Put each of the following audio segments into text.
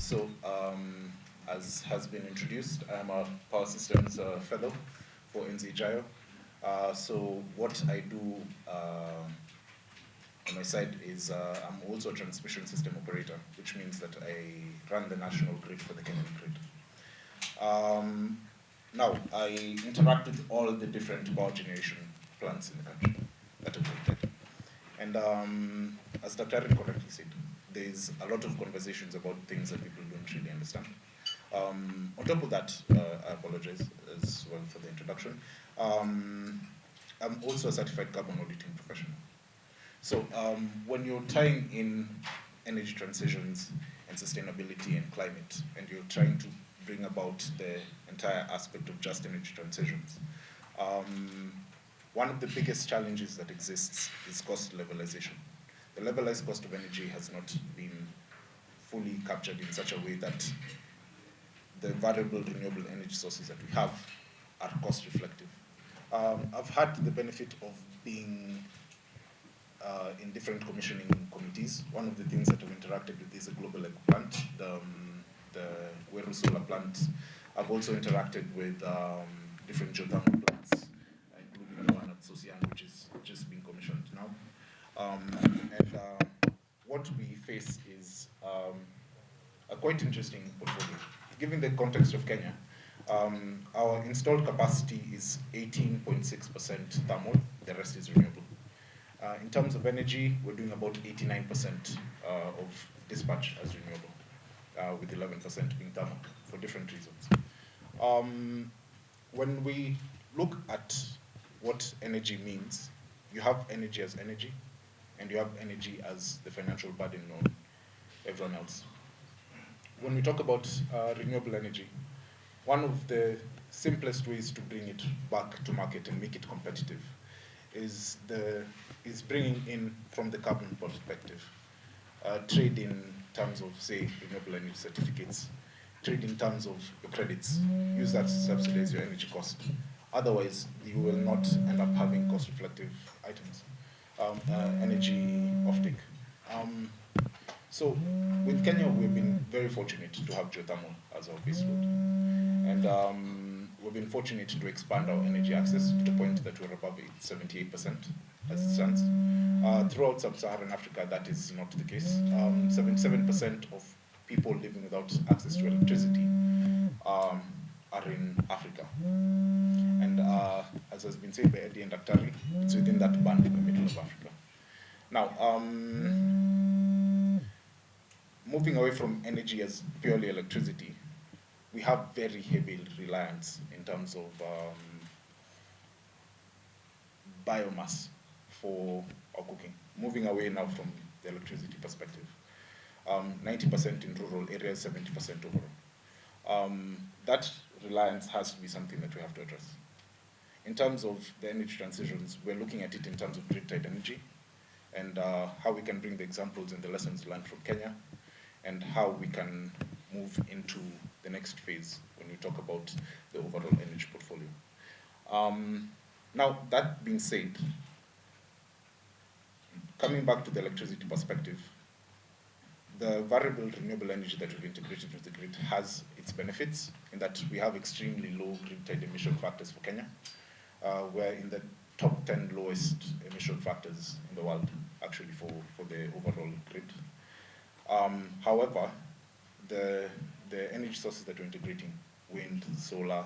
So, as has been introduced, I am a Power Systems Fellow for Enzi Ijayo. So what I do on my side is I'm also a transmission system operator, which means that I run the national grid for the Kenyan grid. Now, I interact with all the different power generation plants in the country that are connected. And as Dr. Aaron correctly said, there's a lot of conversations about things that people don't really understand. On top of that, I apologize as well for the introduction. I'm also a certified carbon auditing professional. So when you're tying in energy transitions and sustainability and climate, and you're trying to bring about the entire aspect of just energy transitions, one of the biggest challenges that exists is cost levelization. The levelized cost of energy has not been fully captured in such a way that the variable renewable energy sources that we have are cost reflective. I've had the benefit of being in different commissioning committees. One of the things that I've interacted with is a global egg plant, the Weru solar plant. I've also interacted with different geothermal plants, including the one at Sosian, which is just being commissioned now. What we face is a quite interesting portfolio. Given the context of Kenya, our installed capacity is 18.6% thermal, the rest is renewable. In terms of energy, we're doing about 89% of dispatch as renewable, with 11% being thermal for different reasons. When we look at what energy means, you have energy as energy, and you have energy as the financial burden on everyone else. When we talk about renewable energy, one of the simplest ways to bring it back to market and make it competitive is bringing in from the carbon perspective. Trade in terms of, say, renewable energy certificates, trade in terms of your credits, use that to subsidize your energy cost. Otherwise, you will not end up having cost-reflective items, energy offtake. So with Kenya, we've been very fortunate to have geothermal as our base load. And we've been fortunate to expand our energy access to the point that we're above 78% as it stands. Throughout sub-Saharan Africa, that is not the case. 77% of people living without access to electricity are in Africa. And as has been said by Eddie and Daktari, it's within that band in the middle of Africa. Now, moving away from energy as purely electricity, we have very heavy reliance in terms of biomass for our cooking. Moving away now from the electricity perspective. 90% in rural areas, 70% overall. That reliance has to be something that we have to address. In terms of the energy transitions, we're looking at it in terms of grid-tied energy and how we can bring the examples and the lessons learned from Kenya and how we can move into the next phase when we talk about the overall energy portfolio. Now, that being said, coming back to the electricity perspective, the variable renewable energy that we've integrated with the grid has its benefits in that we have extremely low grid-tied emission factors for Kenya. We're in the top 10 lowest emission factors in the world, actually, for the overall grid. However, the energy sources that we're integrating, wind, solar,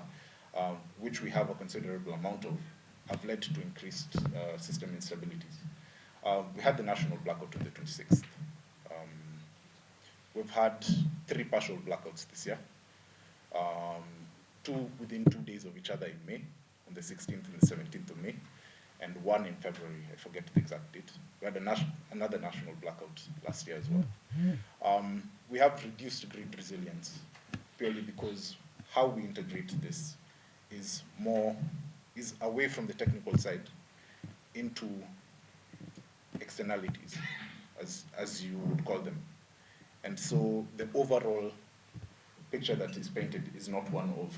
which we have a considerable amount of, have led to increased system instabilities. We had the national blackout on the 26th. We've had 3 partial blackouts this year, 2 within 2 days of each other in May, on the 16th and the 17th of May, and 1 in February, I forget the exact date. We had another national blackout last year as well. We have reduced grid resilience purely because how we integrate this is away from the technical side into externalities, as you would call them. And so the overall picture that is painted is not one of,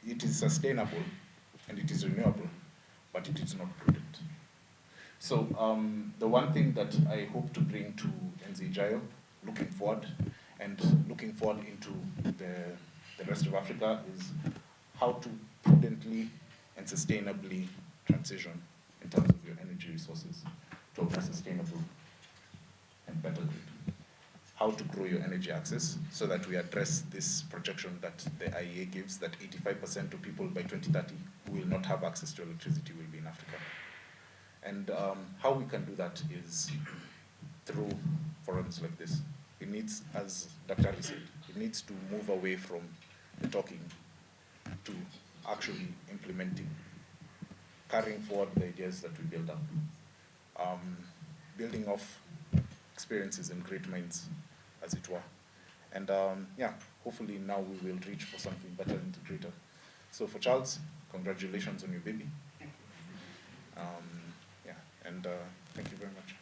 it is sustainable and it is renewable, but it is not prudent. So the one thing that I hope to bring to Enzi Ijayo looking forward And looking forward into the rest of Africa is how to prudently and sustainably transition in terms of your energy resources to a more sustainable and better grid. How to grow your energy access so that we address this projection that the IEA gives, that 85% of people by 2030 who will not have access to electricity will be in Africa. And how we can do that is through forums like this. It needs, as Dr. Ali said, it needs to move away from the talking to actually implementing, carrying forward the ideas that we build up, building off experiences and great minds, as it were. And yeah, hopefully now we will reach for something better and greater. So for Charles, congratulations on your baby. Yeah, and thank you very much.